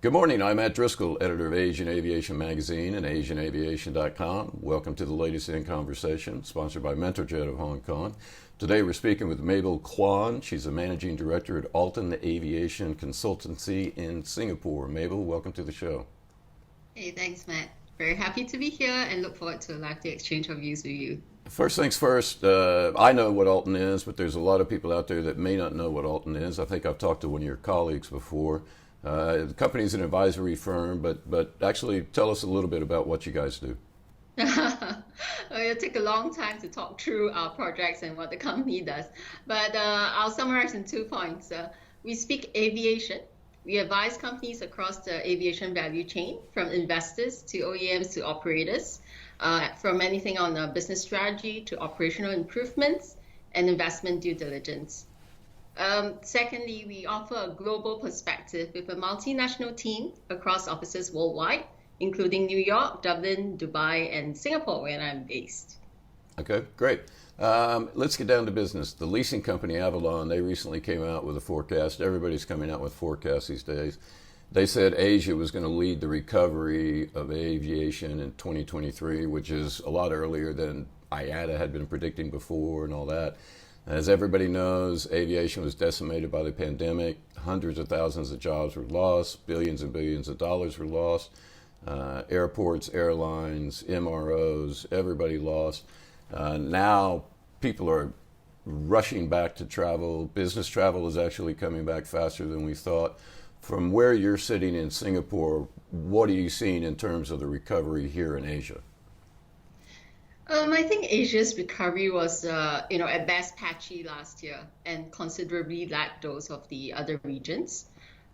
Good morning. I'm Matt Driskill, editor of Asian Aviation Magazine and AsianAviation.com. Welcome to the latest In Conversation, sponsored by MentorJet of Hong Kong. Today we're speaking with Mabel Kwan. She's a managing director at Alton Aviation Consultancy in Singapore. Mabel, welcome to the show. Hey, thanks, Matt. Very happy to be here and look forward to a lively exchange of views with you. First things first, I know what Alton is, but there's a lot of people out there that may not know what Alton is. I think I've talked to one of your colleagues before. The company is an advisory firm, but actually tell us a little bit about what you guys do. It'll take a long time to talk through our projects and what the company does, but I'll summarize in 2 points. We speak aviation. We advise companies across the aviation value chain, from investors to OEMs to operators, from anything on business strategy to operational improvements and investment due diligence. Secondly, we offer a global perspective with a multinational team across offices worldwide, including New York, Dublin, Dubai, and Singapore, where I'm based. Okay, great. Let's get down to business. The leasing company Avalon, they recently came out with a forecast. Everybody's coming out with forecasts these days. They said Asia was going to lead the recovery of aviation in 2023, which is a lot earlier than IATA had been predicting before and all that. As everybody knows, aviation was decimated by the pandemic. Hundreds of thousands of jobs were lost. Billions and billions of dollars were lost. Airports, airlines, MROs, everybody lost. Now people are rushing back to travel. Business travel is actually coming back faster than we thought. From where you're sitting in Singapore, what are you seeing in terms of the recovery here in Asia? I think Asia's recovery was, at best patchy last year and considerably lagged those of the other regions.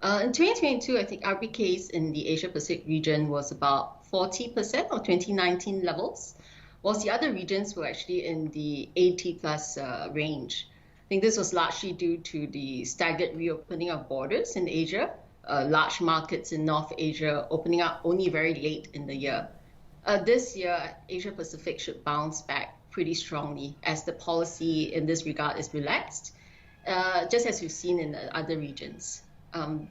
In 2022, I think RPKs in the Asia-Pacific region was about 40% of 2019 levels, whilst the other regions were actually in the 80-plus range. I think this was largely due to the staggered reopening of borders in Asia, large markets in North Asia opening up only very late in the year. This year, Asia Pacific should bounce back pretty strongly as the policy in this regard is relaxed, just as we've seen in the other regions.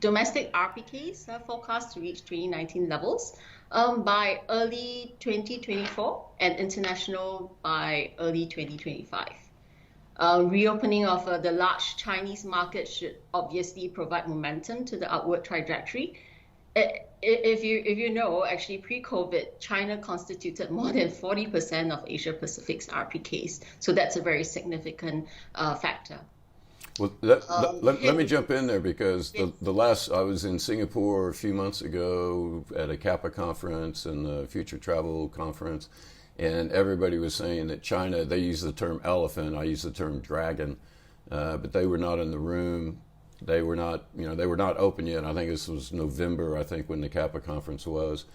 Domestic RPKs are forecast to reach 2019 levels by early 2024 and international by early 2025. Reopening of the large Chinese market should obviously provide momentum to the upward trajectory. If you know, actually pre-COVID, China constituted more than 40% of Asia Pacific's RPKs. So that's a very significant factor. Well, let me jump in there because the last, I was in Singapore a few months ago at a CAPA conference and the Future Travel Conference, and everybody was saying that China, they use the term elephant, I use the term dragon, but they were not in the room. They were not open yet. I think this was November, when the CAPA conference was.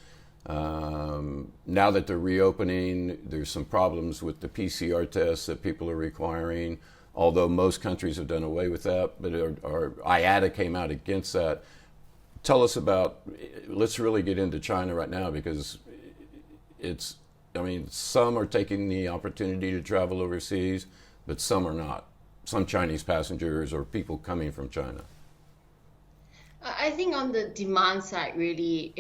Now that they're reopening, there's some problems with the PCR tests that people are requiring, although most countries have done away with that, but our IATA came out against that. Tell us let's really get into China right now because some are taking the opportunity to travel overseas, but some are not. Some Chinese passengers or people coming from China? I think on the demand side, really,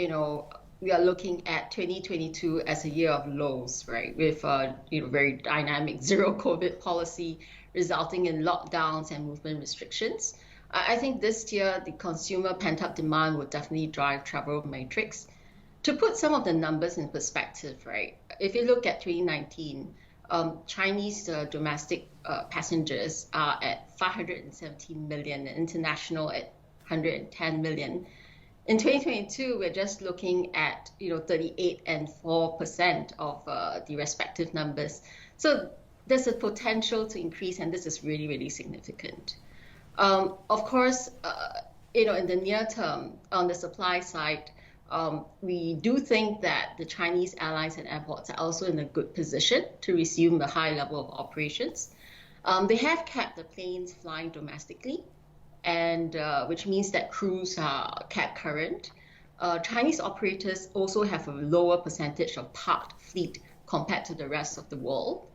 we are looking at 2022 as a year of lows, right? With very dynamic zero COVID policy resulting in lockdowns and movement restrictions. I think this year the consumer pent-up demand will definitely drive travel metrics. To put some of the numbers in perspective, right? If you look at 2019. Chinese domestic passengers are at 517 million, and international at 110 million. In 2022, we're just looking at 38 and 4% of the respective numbers. So there's a potential to increase, and this is really, really significant. Of course, in the near term, on the supply side, we do think that the Chinese airlines and airports are also in a good position to resume the high level of operations. They have kept the planes flying domestically, and which means that crews are kept current. Chinese operators also have a lower percentage of parked fleet compared to the rest of the world.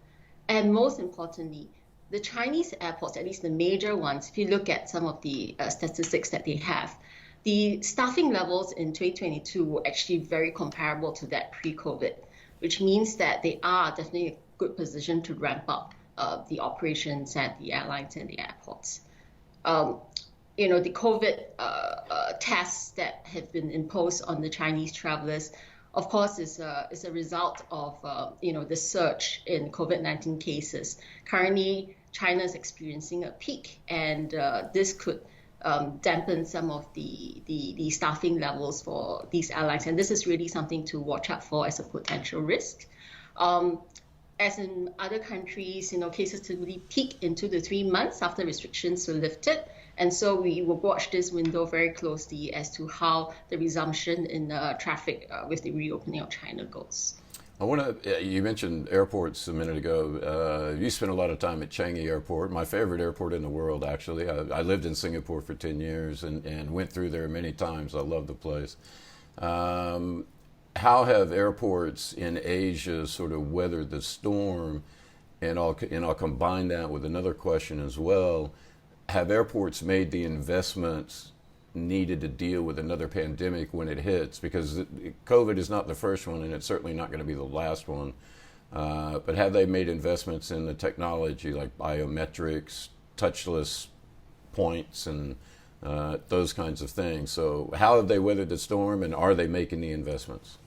And most importantly, the Chinese airports, at least the major ones, if you look at some of the statistics that they have, the staffing levels in 2022 were actually very comparable to that pre-COVID, which means that they are definitely a good position to ramp up the operations at the airlines and the airports. The COVID tests that have been imposed on the Chinese travelers, of course, is a result of the surge in COVID-19 cases. Currently, China is experiencing a peak, and this could dampen some of the staffing levels for these airlines, and this is really something to watch out for as a potential risk. As in other countries, cases typically peak in 2 to 3 months after restrictions were lifted. And so we will watch this window very closely as to how the resumption in traffic with the reopening of China goes. You mentioned airports a minute ago. You spent a lot of time at Changi Airport, my favorite airport in the world, actually. I lived in Singapore for 10 years and went through there many times. I love the place. How have airports in Asia sort of weathered the storm? And I'll combine that with another question as well. Have airports made the investments needed to deal with another pandemic when it hits? Because COVID is not the first one, and it's certainly not going to be the last one. But have they made investments in the technology like biometrics, touchless points, and those kinds of things? So how have they weathered the storm, and are they making the investments?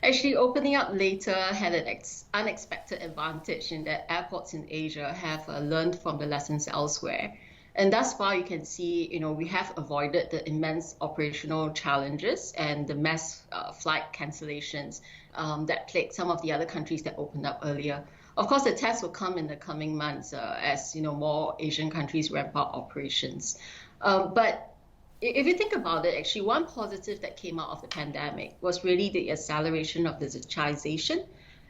Actually, opening up later had an unexpected advantage in that airports in Asia have learned from the lessons elsewhere. And thus far, you can see, we have avoided the immense operational challenges and the mass flight cancellations that plagued some of the other countries that opened up earlier. Of course, the test will come in the coming months as, more Asian countries ramp up operations. But if you think about it, actually, one positive that came out of the pandemic was really the acceleration of digitization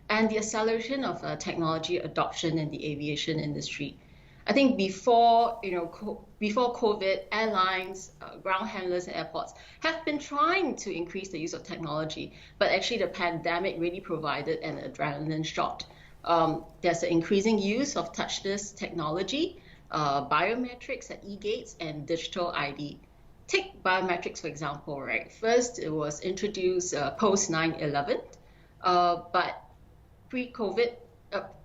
and the acceleration of technology adoption in the aviation industry. I think before COVID, airlines, ground handlers, and airports have been trying to increase the use of technology, but actually the pandemic really provided an adrenaline shot. There's an increasing use of touchless technology, biometrics at e-gates, and digital ID. Take biometrics, for example, right? First, it was introduced post 9/11, but pre-COVID,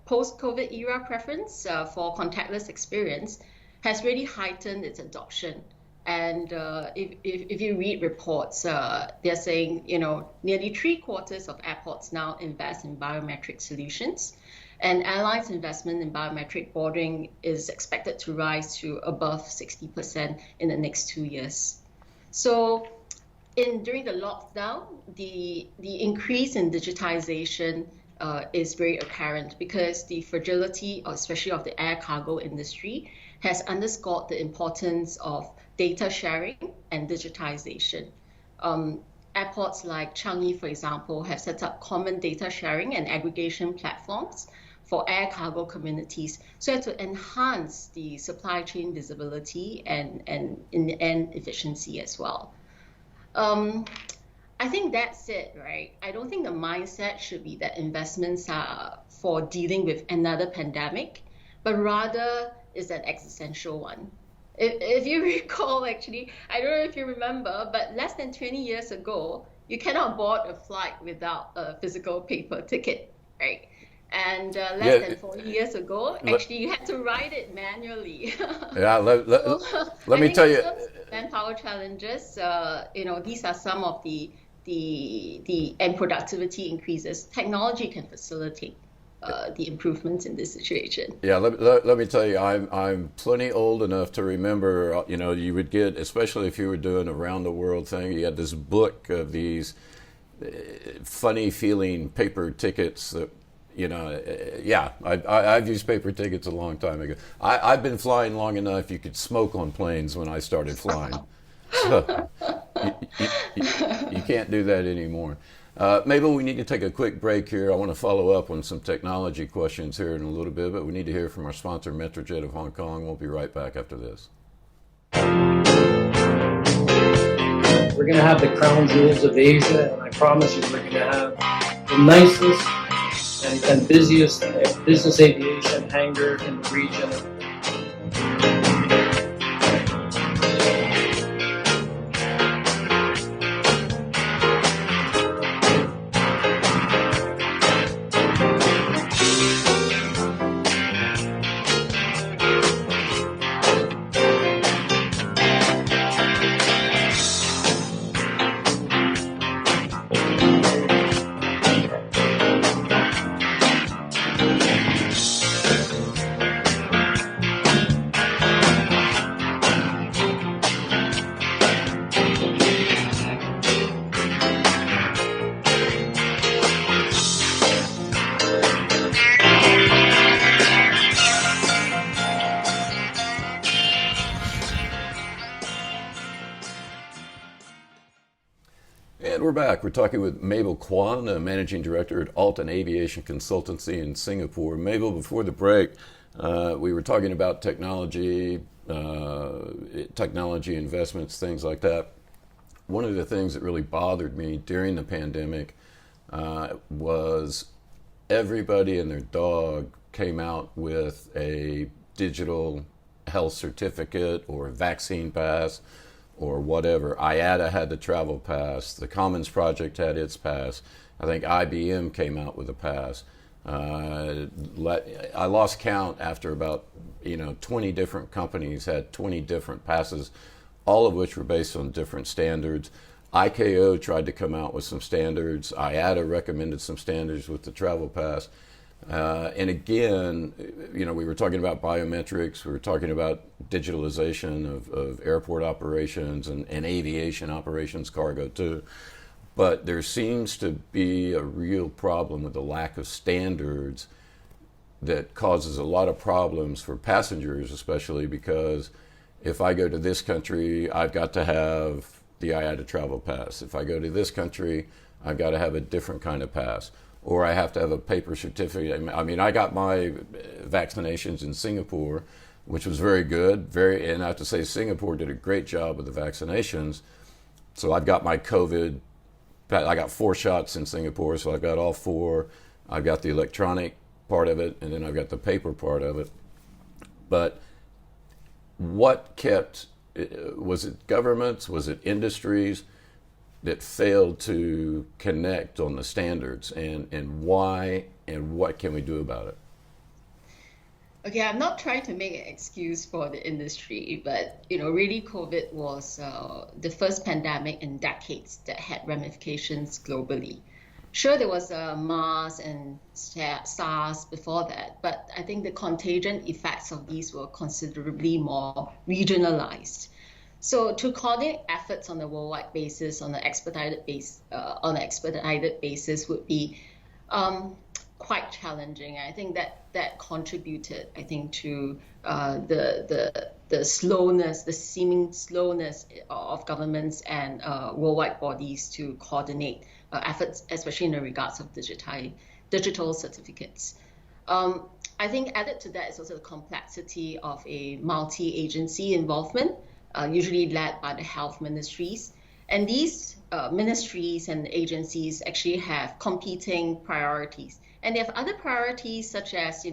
post-COVID era preference for contactless experience has really heightened its adoption. And if you read reports, they're saying, nearly 3/4 of airports now invest in biometric solutions. And airlines' investment in biometric boarding is expected to rise to above 60% in the next 2 years. So during the lockdown, the increase in digitization is very apparent because the fragility, especially of the air cargo industry, has underscored the importance of data sharing and digitization. Airports like Changi, for example, have set up common data sharing and aggregation platforms for air cargo communities, so to enhance the supply chain visibility and in the end efficiency as well. I think that's it, right? I don't think the mindset should be that investments are for dealing with another pandemic, but rather is an existential one. If you recall, actually, I don't know if you remember, but less than 20 years ago, you cannot board a flight without a physical paper ticket, right? And less than 40 years ago, actually, you had to write it manually. Yeah, let me tell you. Manpower challenges, these are some of the and productivity increases. Technology can facilitate the improvements in this situation. Yeah, let me tell you, I'm plenty old enough to remember, you would get, especially if you were doing a round the world thing, you had this book of these funny feeling paper tickets that, I've used paper tickets a long time ago. I've been flying long enough you could smoke on planes when I started flying. So you can't do that anymore. Mabel, we need to take a quick break here. I want to follow up on some technology questions here in a little bit, but we need to hear from our sponsor, Metrojet of Hong Kong. We'll be right back after this. We're going to have the crown jewels of Asia, and I promise you we're going to have the nicest and busiest business aviation hangar in the region. we're back. We're talking with Mabel Kwan, Managing Director at Alton Aviation Consultancy in Singapore. Mabel, before the break, we were talking about technology investments, things like that. One of the things that really bothered me during the pandemic was everybody and their dog came out with a digital health certificate or vaccine pass or whatever. IATA had the travel pass. The Commons Project had its pass. I think IBM came out with a pass. I lost count after about 20 different companies had 20 different passes, all of which were based on different standards. ICAO tried to come out with some standards. IATA recommended some standards with the travel pass. And again, we were talking about biometrics, we were talking about digitalization of airport operations and aviation operations, cargo too. But there seems to be a real problem with the lack of standards that causes a lot of problems for passengers, especially because if I go to this country, I've got to have the IATA travel pass. If I go to this country, I've got to have a different kind of pass. Or I have to have a paper certificate. I mean, I got my vaccinations in Singapore, which was very good. And I have to say, Singapore did a great job with the vaccinations. So I've got my COVID. I got 4 shots in Singapore, so I've got all 4. I've got the electronic part of it, and then I've got the paper part of it. But what kept? Was it governments? Was it industries that failed to connect on the standards, and why, and what can we do about it? Okay, I'm not trying to make an excuse for the industry, but really COVID was the first pandemic in decades that had ramifications globally. Sure, there was MERS and SARS before that, but I think the contagion effects of these were considerably more regionalized. So to coordinate efforts on a worldwide basis, on an expedited basis, would be quite challenging. I think that contributed, to the slowness, the seeming slowness of governments and worldwide bodies to coordinate efforts, especially in the regards of digital certificates. I think added to that is also the complexity of a multi-agency involvement, usually led by the health ministries. And these ministries and agencies actually have competing priorities. And they have other priorities such as,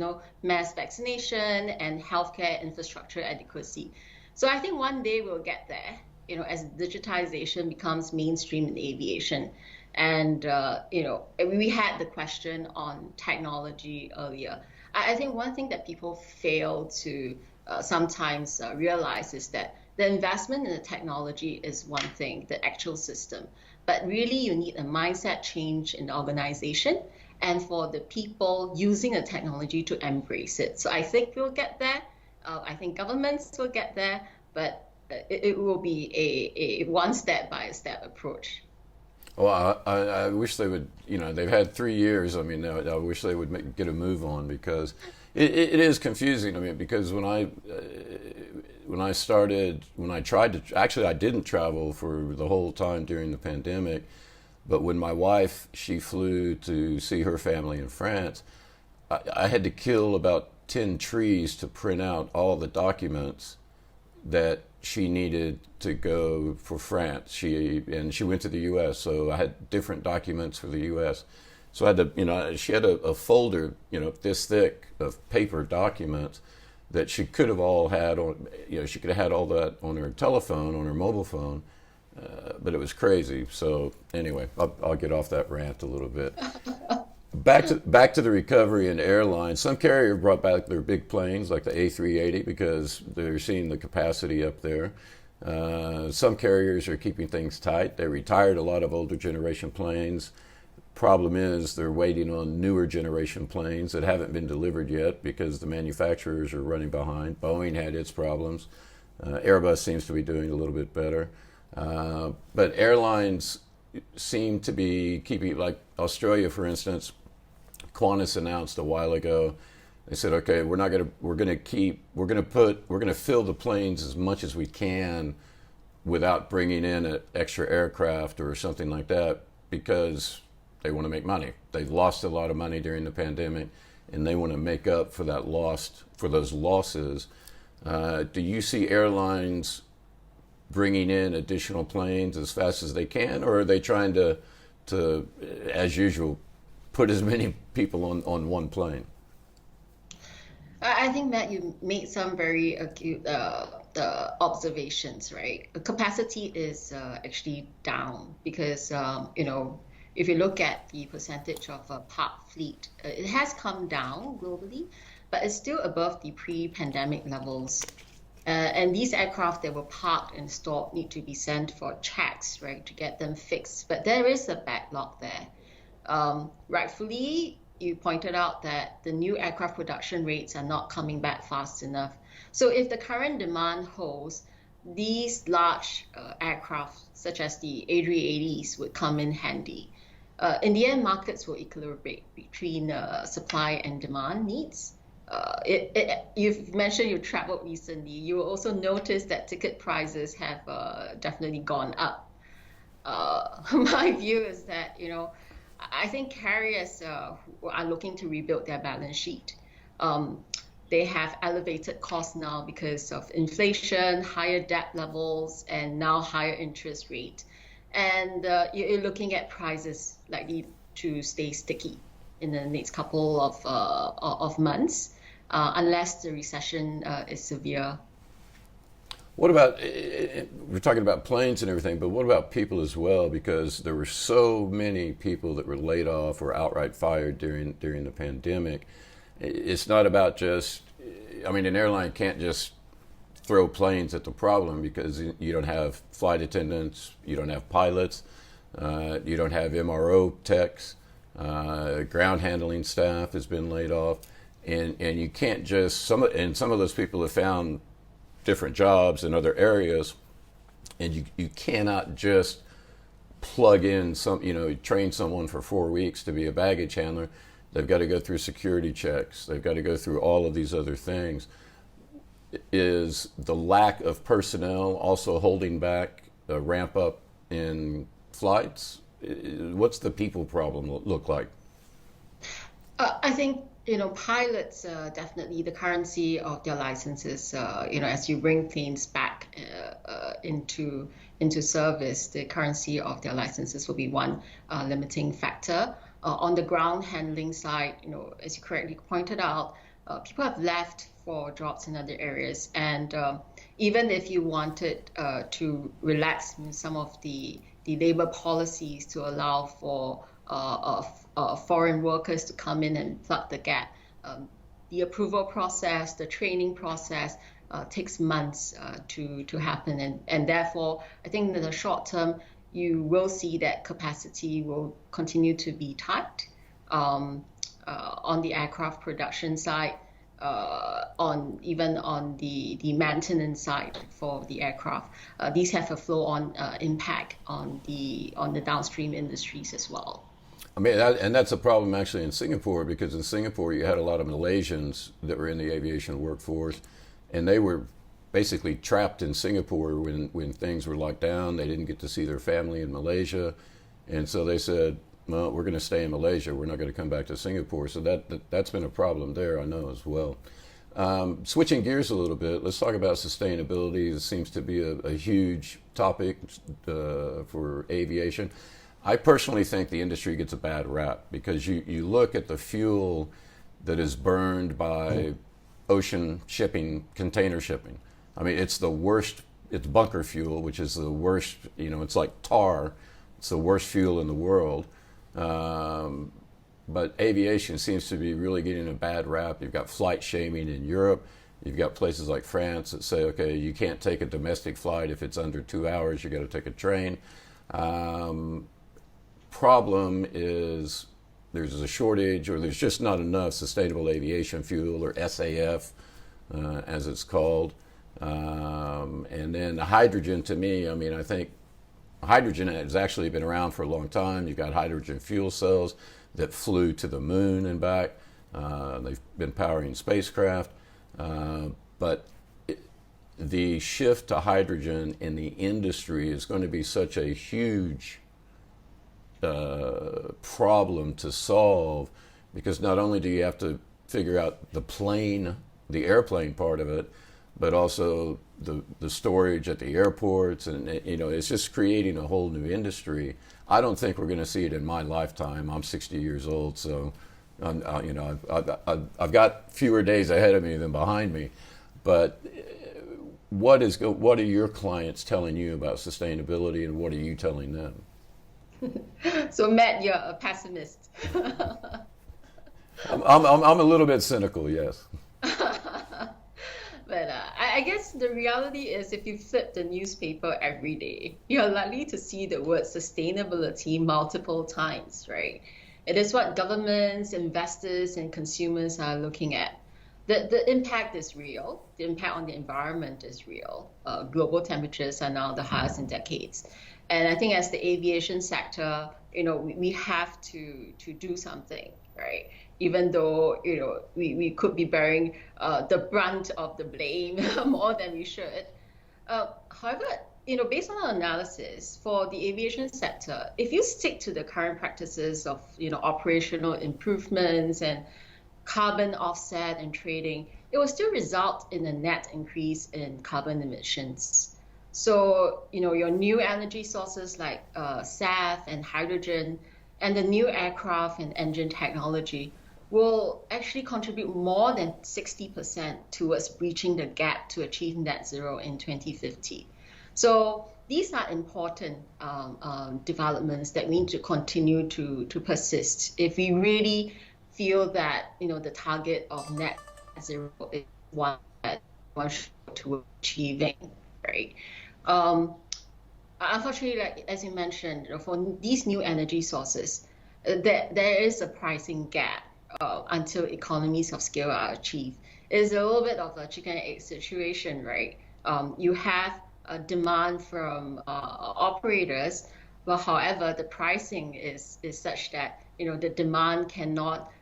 mass vaccination and healthcare infrastructure adequacy. So I think one day we'll get there, as digitization becomes mainstream in aviation. And, we had the question on technology earlier. I think one thing that people fail to sometimes realize is that the investment in the technology is one thing, the actual system. But really, you need a mindset change in the organization and for the people using the technology to embrace it. So I think we'll get there. I think governments will get there, but it will be a one step by step approach. Well, I wish they would, they've had 3 years. I mean, I wish they would get a move on, because it is confusing. I mean, because when I tried to, actually I didn't travel for the whole time during the pandemic, but when my wife, she flew to see her family in France, I had to kill about 10 trees to print out all the documents that she needed to go for France. She went to the U.S., so I had different documents for the U.S. So I had to, she had a folder, this thick of paper documents that she could have all had on, she could have had all that on her telephone, on her mobile phone, but it was crazy. So anyway, I'll get off that rant a little bit. Back to the recovery in airlines. Some carriers brought back their big planes like the A380 because they're seeing the capacity up there. Some carriers are keeping things tight. They retired a lot of older generation planes. Problem is they're waiting on newer generation planes that haven't been delivered yet because the manufacturers are running behind. Boeing had its problems. Airbus seems to be doing a little bit better. But airlines seem to be keeping, like Australia, for instance. Qantas announced a while ago. They said, okay, we're going to fill the planes as much as we can without bringing in an extra aircraft or something like that because they want to make money. They've lost a lot of money during the pandemic, and they want to make up for those losses. Do you see airlines bringing in additional planes as fast as they can, or are they trying to as usual, put as many people on one plane? I think that you made some very acute observations, right? Capacity is actually down because, if you look at the percentage of parked fleet, it has come down globally, but it's still above the pre-pandemic levels. And these aircraft that were parked and stored need to be sent for checks, right, to get them fixed. But there is a backlog there. Rightfully, you pointed out that the new aircraft production rates are not coming back fast enough. So if the current demand holds, these large aircraft, such as the A380s, would come in handy. In the end, markets will equilibrate between supply and demand needs. You've mentioned you traveled recently. You will also notice that ticket prices have definitely gone up. My view is that, I think carriers who are looking to rebuild their balance sheet. They have elevated costs now because of inflation, higher debt levels, and now higher interest rate. And you're looking at prices likely to stay sticky in the next couple of months, unless the recession is severe. What about, we're talking about planes and everything, but what about people as well? Because there were so many people that were laid off or outright fired during the pandemic. It's not about just, an airline can't just throw planes at the problem because you don't have flight attendants, you don't have pilots, you don't have MRO techs, ground handling staff has been laid off, and you can't just, some of those people have found different jobs in other areas, and you cannot just plug in train someone for 4 weeks to be a baggage handler. They've got to go through security checks. They've got to go through all of these other things. Is the lack of personnel also holding back a ramp up in flights? What's the people problem look like? I think pilots definitely the currency of their licenses. As you bring planes back into service, the currency of their licenses will be one limiting factor. On the ground handling side, as you correctly pointed out, people have left for jobs in other areas, and even if you wanted to relax some of the labor policies to allow for foreign workers to come in and plug the gap, the approval process, the training process takes months to happen, and therefore I think in the short term you will see that capacity will continue to be tight on the aircraft production side, on the maintenance side for the aircraft. These have a flow-on impact on the downstream industries as well. That's a problem actually in Singapore, because in Singapore you had a lot of Malaysians that were in the aviation workforce, and they were basically trapped in Singapore when things were locked down. They didn't get to see their family in Malaysia, and so they said, well, we're going to stay in Malaysia. We're not going to come back to Singapore. So that's been a problem there, I know, as well. Switching gears a little bit, let's talk about sustainability. It seems to be a huge topic for aviation. I personally think the industry gets a bad rap because you look at the fuel that is burned by ocean shipping, container shipping. It's the worst. It's bunker fuel, which is the worst. It's like tar. It's the worst fuel in the world. But aviation seems to be really getting a bad rap. You've got flight shaming in Europe. You've got places like France that say, okay, you can't take a domestic flight if it's under 2 hours. You got to take a train. Problem is there's a shortage, or there's just not enough sustainable aviation fuel, or SAF, as it's called. And then the hydrogen, to me, I think hydrogen has actually been around for a long time. You've got hydrogen fuel cells that flew to the moon and back. They've been powering spacecraft. But the shift to hydrogen in the industry is going to be such a huge problem to solve, because not only do you have to figure out the airplane part of it, but also the storage at the airports, and it's just creating a whole new industry. I don't think we're going to see it in my lifetime. I'm 60 years old, so I've got fewer days ahead of me than behind me. But what are your clients telling you about sustainability, and what are you telling them? So Matt, you're a pessimist. I'm a little bit cynical, yes. But I guess the reality is, if you flip the newspaper every day, you're likely to see the word sustainability multiple times, right? It is what governments, investors, and consumers are looking at. The impact is real. The impact on the environment is real. Global temperatures are now the highest in decades. And I think as the aviation sector, we have to do something, right? Even though, we could be bearing the brunt of the blame more than we should. However, based on our analysis for the aviation sector, if you stick to the current practices of, operational improvements and carbon offset and trading, it will still result in a net increase in carbon emissions. So, your new energy sources like SAF and hydrogen, and the new aircraft and engine technology will actually contribute more than 60% towards breaching the gap to achieve net zero in 2050. So these are important developments that we need to continue to persist if we really feel that the target of net zero is one that one should to achieving, right? Unfortunately, like as you mentioned, for these new energy sources, there is a pricing gap until economies of scale are achieved. It's a little bit of a chicken and egg situation, right? You have a demand from operators, but however, the pricing is such that the demand cannot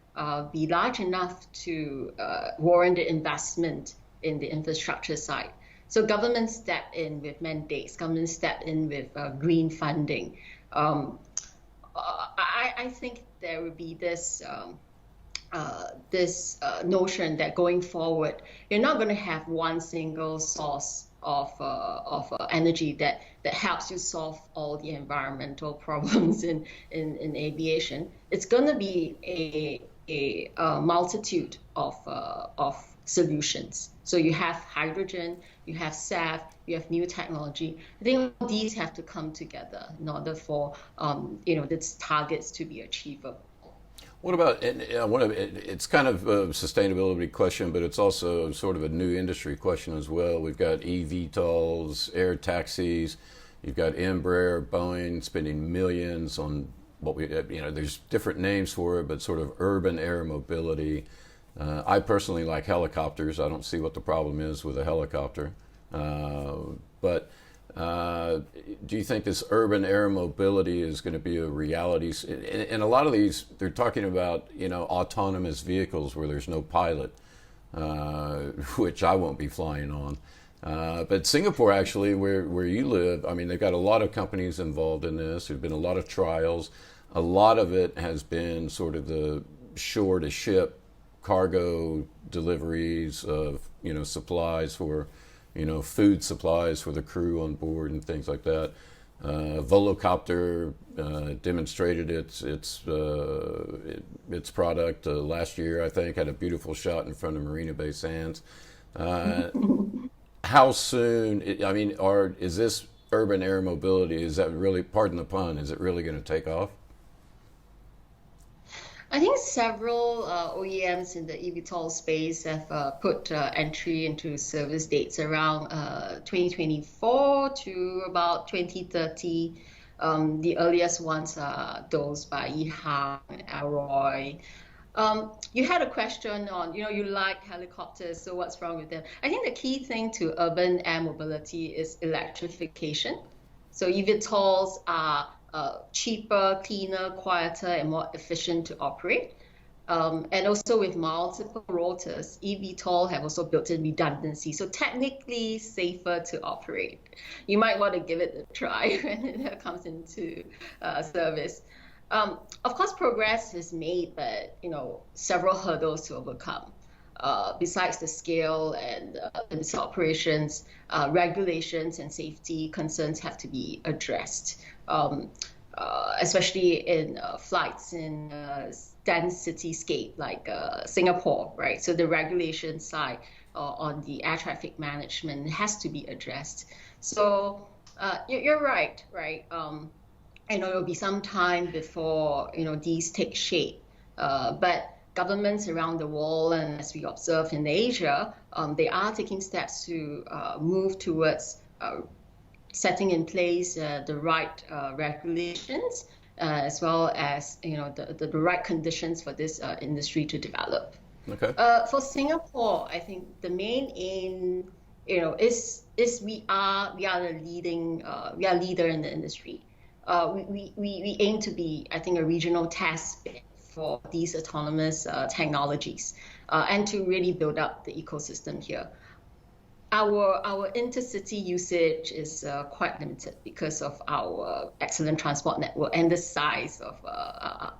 be large enough to warrant the investment in the infrastructure side. So governments step in with mandates, governments step in with green funding. I think there will be this notion that going forward, you're not going to have one single source of energy that helps you solve all the environmental problems in aviation. It's going to be a multitude of solutions. So you have hydrogen, you have SAF, you have new technology. I think all these have to come together in order for these targets to be achievable. What about, it's kind of a sustainability question, but it's also sort of a new industry question as well. We've got eVTOLs, air taxis, you've got Embraer, Boeing spending millions on there's different names for it, but sort of urban air mobility. I personally like helicopters. I don't see what the problem is with a helicopter. But do you think this urban air mobility is going to be a reality? And a lot of these, they're talking about, autonomous vehicles where there's no pilot, which I won't be flying on. But Singapore, actually, where you live, I mean, they've got a lot of companies involved in this. There's been a lot of trials. A lot of it has been sort of the shore to ship cargo deliveries of, supplies for, food supplies for the crew on board and things like that. Volocopter demonstrated its product last year, I think, had a beautiful shot in front of Marina Bay Sands. How soon, is this urban air mobility, is that really, pardon the pun, is it really going to take off? I think several OEMs in the eVTOL space have put entry into service dates around 2024 to about 2030. The earliest ones are those by EHang and Alroy. You had a question on, you like helicopters, so what's wrong with them? I think the key thing to urban air mobility is electrification. So eVTOLs are cheaper, cleaner, quieter, and more efficient to operate. And also with multiple rotors, eVTOL have also built in redundancy, so technically safer to operate. You might want to give it a try when it comes into service. Of course, progress is made, but several hurdles to overcome. Besides the scale and its operations, regulations and safety concerns have to be addressed, especially in flights in dense cityscape like Singapore, right? So the regulation side on the air traffic management has to be addressed. So you're right? It'll be some time before these take shape, but governments around the world, and as we observe in Asia, they are taking steps to move towards setting in place the right regulations, as well as the right conditions for this industry to develop. Okay. For Singapore, I think the main aim, is we are the leader in the industry. We aim to be, I think, a regional test bed for these autonomous technologies, and to really build up the ecosystem here. Our intercity usage is quite limited because of our excellent transport network and the size of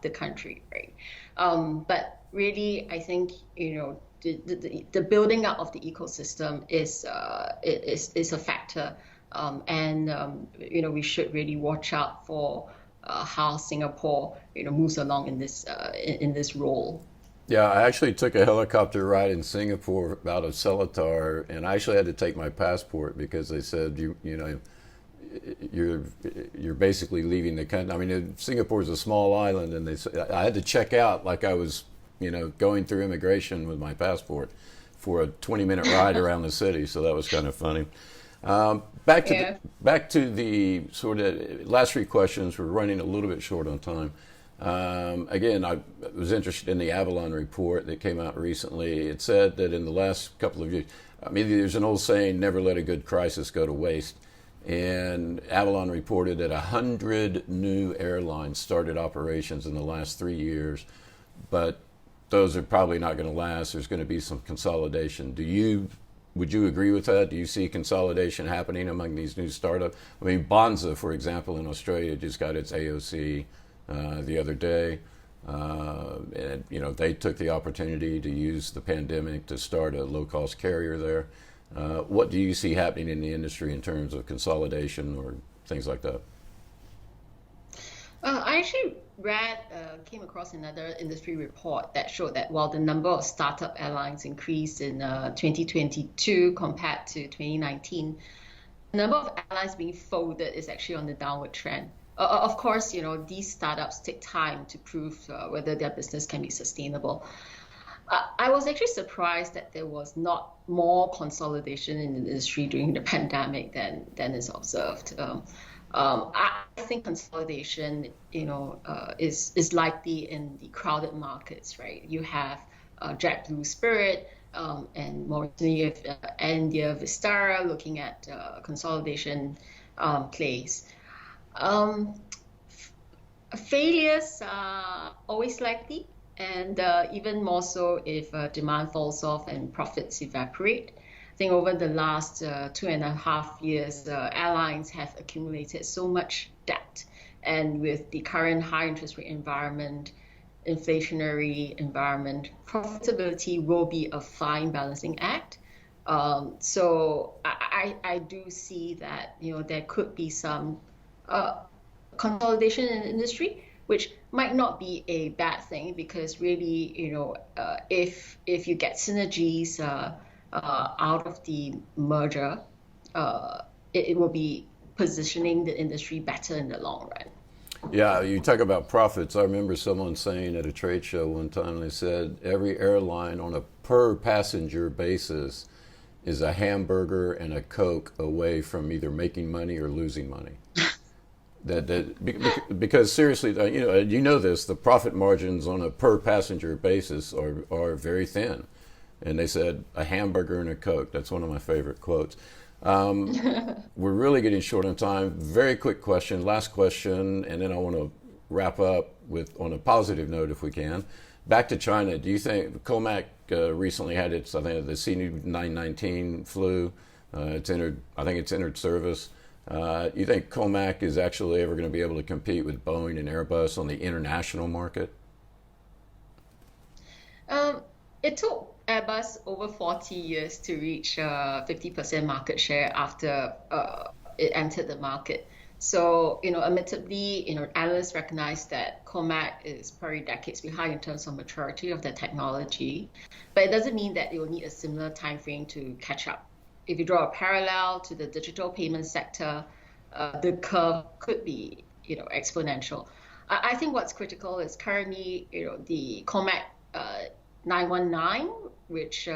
the country, right? But really, I think the building up of the ecosystem is a factor, and we should really watch out for how Singapore moves along in this role. Yeah, I actually took a helicopter ride in Singapore out of Seletar, and I actually had to take my passport because they said you're basically leaving the country. I mean, Singapore's a small island, and I had to check out like I was going through immigration with my passport for a 20-minute ride around the city. So that was kind of funny. Back to the sort of last three questions. We're running a little bit short on time. Again, I was interested in the Avalon report that came out recently. It said that in the last couple of years, I mean, there's an old saying, never let a good crisis go to waste. And Avalon reported that 100 new airlines started operations in the last 3 years, but those are probably not going to last. There's going to be some consolidation. Would you agree with that? Do you see consolidation happening among these new startups? I mean, Bonza, for example, in Australia just got its AOC the other day. And they took the opportunity to use the pandemic to start a low-cost carrier there. What do you see happening in the industry in terms of consolidation or things like that? I actually came across another industry report that showed that while the number of startup airlines increased in 2022 compared to 2019, the number of airlines being folded is actually on the downward trend. Of course, these startups take time to prove whether their business can be sustainable. I was actually surprised that there was not more consolidation in the industry during the pandemic than is observed. I think consolidation, is likely in the crowded markets, right? You have JetBlue, Spirit, and more recently, you have India, Vistara looking at consolidation plays. Failures are always likely, and even more so if demand falls off and profits evaporate. I think over the last 2.5 years, airlines have accumulated so much debt, and with the current high interest rate environment, inflationary environment, profitability will be a fine balancing act. So I do see that there could be some consolidation in the industry, which might not be a bad thing, because really, if you get synergies out of the merger, it will be positioning the industry better in the long run. Yeah, you talk about profits. I remember someone saying at a trade show one time, they said every airline on a per passenger basis is a hamburger and a Coke away from either making money or losing money. Because seriously, this, the profit margins on a per passenger basis are very thin. And they said a hamburger and a Coke. That's one of my favorite quotes. We're really getting short on time. Very quick question, last question, and then I want to wrap up on a positive note if we can. Back to China, do you think Comac recently had its, I think the C919 flew, I think it's entered service. You think Comac is actually ever going to be able to compete with Boeing and Airbus on the international market? It took Airbus over 40 years to reach 50% market share after it entered the market. So, admittedly, analysts recognize that Comac is probably decades behind in terms of maturity of their technology, but it doesn't mean that it will need a similar time frame to catch up. If you draw a parallel to the digital payment sector, the curve could be, exponential. I think what's critical is currently, the Comac 919, which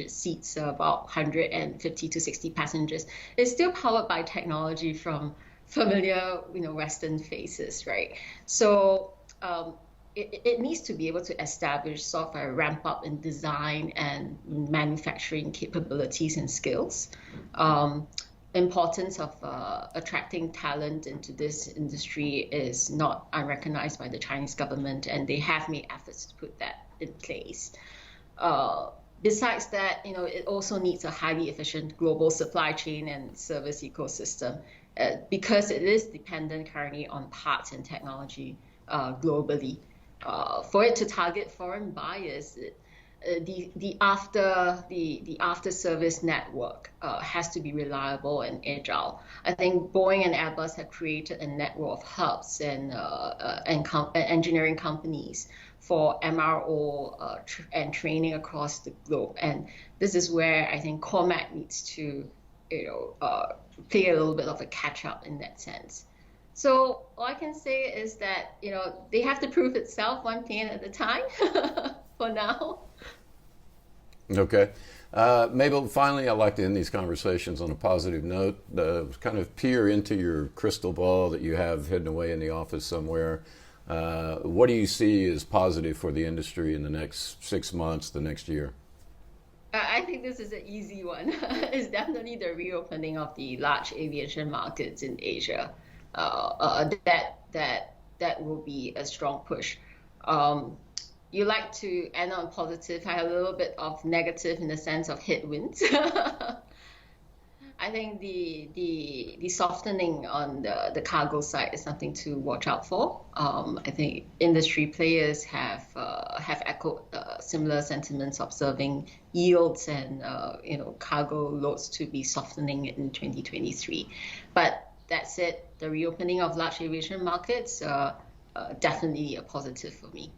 seats about 150 to 60 passengers, is still powered by technology from familiar, Western faces, right? So it needs to be able to establish sort of a ramp up in design and manufacturing capabilities and skills. Importance of attracting talent into this industry is not unrecognized by the Chinese government, and they have made efforts to put that in place. Besides that, it also needs a highly efficient global supply chain and service ecosystem because it is dependent currently on parts and technology globally. For it to target foreign buyers, the after service network has to be reliable and agile. I think Boeing and Airbus have created a network of hubs and engineering companies for MRO and training across the globe. And this is where I think Comac needs to, play a little bit of a catch up in that sense. So all I can say is that, they have to prove itself one plane at a time for now. Okay. Mabel, finally, I like to end these conversations on a positive note. Kind of peer into your crystal ball that you have hidden away in the office somewhere. What do you see as positive for the industry in the next 6 months, the next year? I think this is an easy one. It's definitely the reopening of the large aviation markets in Asia. That will be a strong push. You like to end on positive. I have a little bit of negative in the sense of headwinds. I think the softening on the cargo side is something to watch out for. I think industry players have echoed similar sentiments, observing yields and cargo loads to be softening in 2023. But that's it. The reopening of large aviation markets definitely a positive for me.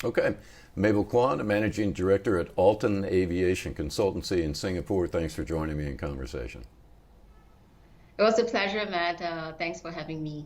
Okay. Mabel Kwan, a managing director at Alton Aviation Consultancy in Singapore. Thanks for joining me in conversation. It was a pleasure, Matt. Thanks for having me.